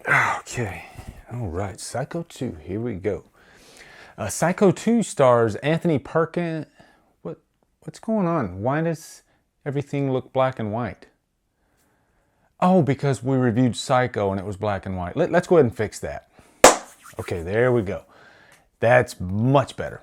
Okay, all right, Psycho 2, here we go. Psycho 2 stars Anthony Perkins. What's going on? Why does everything look black and white? Oh, because we reviewed Psycho and it was black and white. Let's go ahead and fix that. Okay, there we go. That's much better.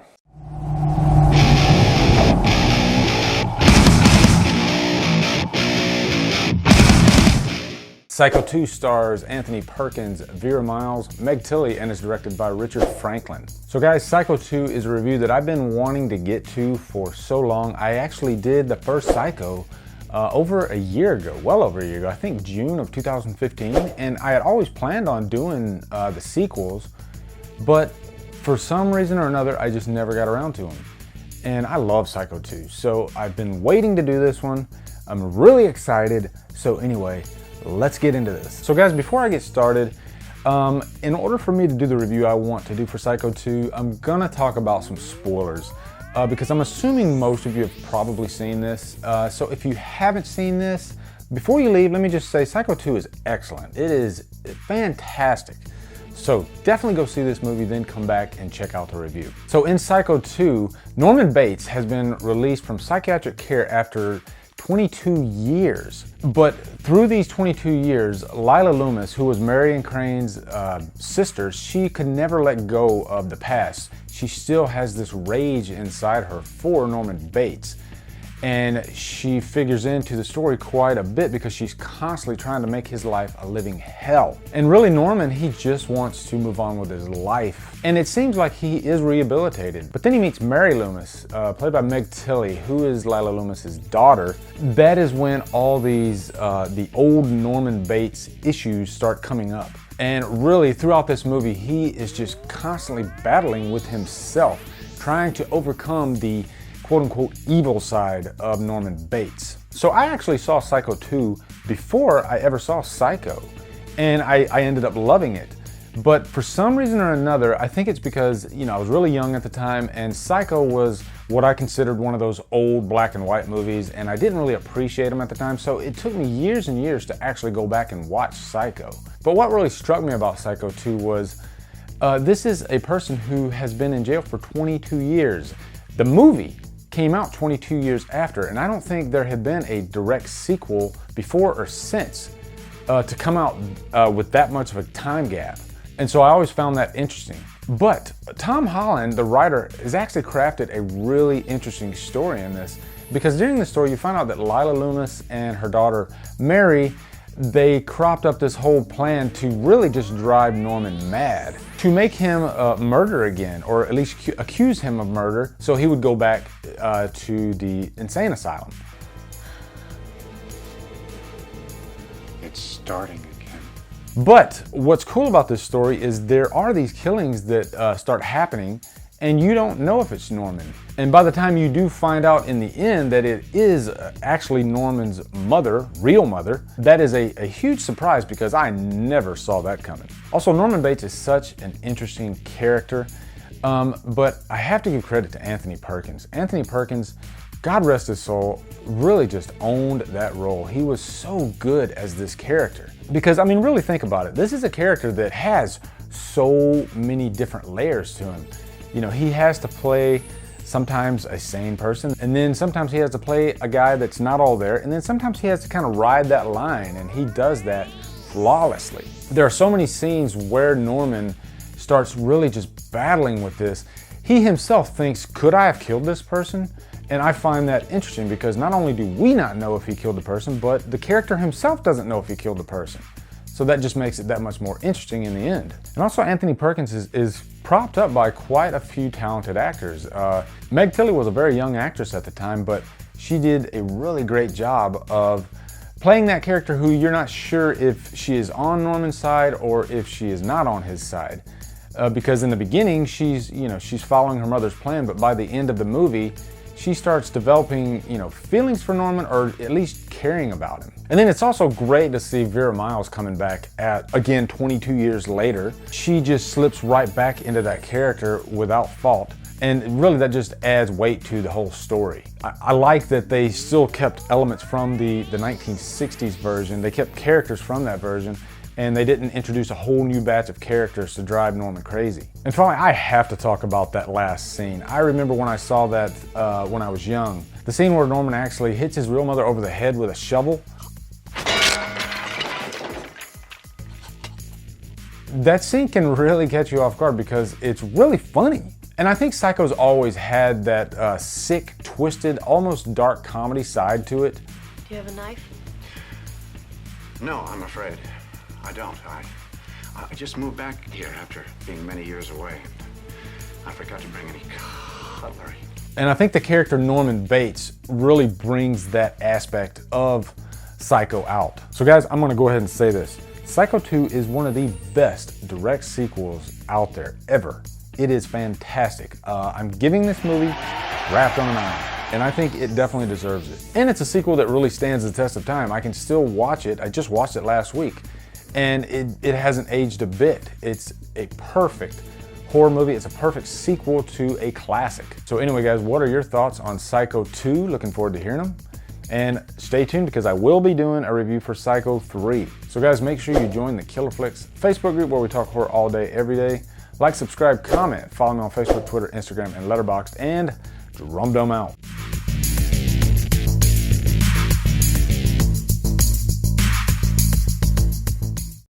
Psycho 2 stars Anthony Perkins, Vera Miles, Meg Tilly, and is directed by Richard Franklin. So guys, Psycho 2 is a review that I've been wanting to get to for so long. I actually did the first Psycho over a year ago, well over a year ago, I think June of 2015, and I had always planned on doing the sequels, but for some reason or another, I just never got around to them. And I love Psycho 2, so I've been waiting to do this one. I'm really excited, so anyway, let's get into this. So guys, before I get started, in order for me to do the review I want to do for Psycho 2, I'm gonna talk about some spoilers because I'm assuming most of you have probably seen this. So if you haven't seen this, before you leave, let me just say Psycho 2 is excellent. It is fantastic. So definitely go see this movie, then come back and check out the review. So in Psycho 2, Norman Bates has been released from psychiatric care after 22 years. But through these 22 years, Lila Loomis, who was Marion Crane's sister, she could never let go of the past. She still has this rage inside her for Norman Bates. And she figures into the story quite a bit because she's constantly trying to make his life a living hell. And really, Norman, he just wants to move on with his life. And it seems like he is rehabilitated. But then he meets Mary Loomis, played by Meg Tilly, who is Lila Loomis's daughter. That is when all these, the old Norman Bates issues start coming up. And really, throughout this movie, he is just constantly battling with himself, trying to overcome the quote-unquote evil side of Norman Bates. So I actually saw Psycho 2 before I ever saw Psycho, and I ended up loving it. But for some reason or another, I think it's because, I was really young at the time, and Psycho was what I considered one of those old black and white movies, and I didn't really appreciate them at the time, so it took me years and years to actually go back and watch Psycho. But what really struck me about Psycho 2 was this is a person who has been in jail for 22 years. The movie came out 22 years after, and I don't think there had been a direct sequel before or since to come out with that much of a time gap. And so I always found that interesting. But Tom Holland, the writer, has actually crafted a really interesting story in this, because during the story you find out that Lila Loomis and her daughter Mary, they cropped up this whole plan to really just drive Norman mad, to make him murder again, or at least accuse him of murder, so he would go back to the insane asylum. It's starting again. But what's cool about this story is there are these killings that start happening, and you don't know if it's Norman. And by the time you do find out in the end that it is actually Norman's mother, real mother, that is a huge surprise because I never saw that coming. Also, Norman Bates is such an interesting character, but I have to give credit to Anthony Perkins. Anthony Perkins, God rest his soul, really just owned that role. He was so good as this character. Because, I mean, really think about it. This is a character that has so many different layers to him. He has to play sometimes a sane person, and then sometimes he has to play a guy that's not all there, and then sometimes he has to kind of ride that line, and he does that flawlessly. There are so many scenes where Norman starts really just battling with this. He himself thinks, could I have killed this person? And I find that interesting because not only do we not know if he killed the person, but the character himself doesn't know if he killed the person. So that just makes it that much more interesting in the end. And also Anthony Perkins is propped up by quite a few talented actors. Meg Tilly was a very young actress at the time, but she did a really great job of playing that character who you're not sure if she is on Norman's side or if she is not on his side. Because in the beginning, she's following her mother's plan, but by the end of the movie, she starts developing, feelings for Norman, or at least caring about him. And then it's also great to see Vera Miles coming back again, 22 years later. She just slips right back into that character without fault. And really that just adds weight to the whole story. I like that they still kept elements from the 1960s version. They kept characters from that version, and they didn't introduce a whole new batch of characters to drive Norman crazy. And finally, I have to talk about that last scene. I remember when I saw that when I was young, the scene where Norman actually hits his real mother over the head with a shovel. That scene can really catch you off guard because it's really funny. And I think Psycho's always had that sick, twisted, almost dark comedy side to it. Do you have a knife? No, I'm afraid. I don't. I just moved back here after being many years away. I forgot to bring any cutlery. And I think the character Norman Bates really brings that aspect of Psycho out. So guys, I'm gonna go ahead and say this. Psycho 2 is one of the best direct sequels out there ever. It is fantastic. I'm giving this movie wrapped on an iron, and I think it definitely deserves it. And it's a sequel that really stands the test of time. I can still watch it. I just watched it last week, and it hasn't aged a bit. It's a perfect horror movie. It's a perfect sequel to a classic. So anyway, guys, what are your thoughts on Psycho 2? Looking forward to hearing them. And stay tuned because I will be doing a review for Psycho 3. So guys, make sure you join the Killer Flicks Facebook group where we talk horror all day, every day. Like, subscribe, comment, follow me on Facebook, Twitter, Instagram, and Letterboxd, and Drumdum out.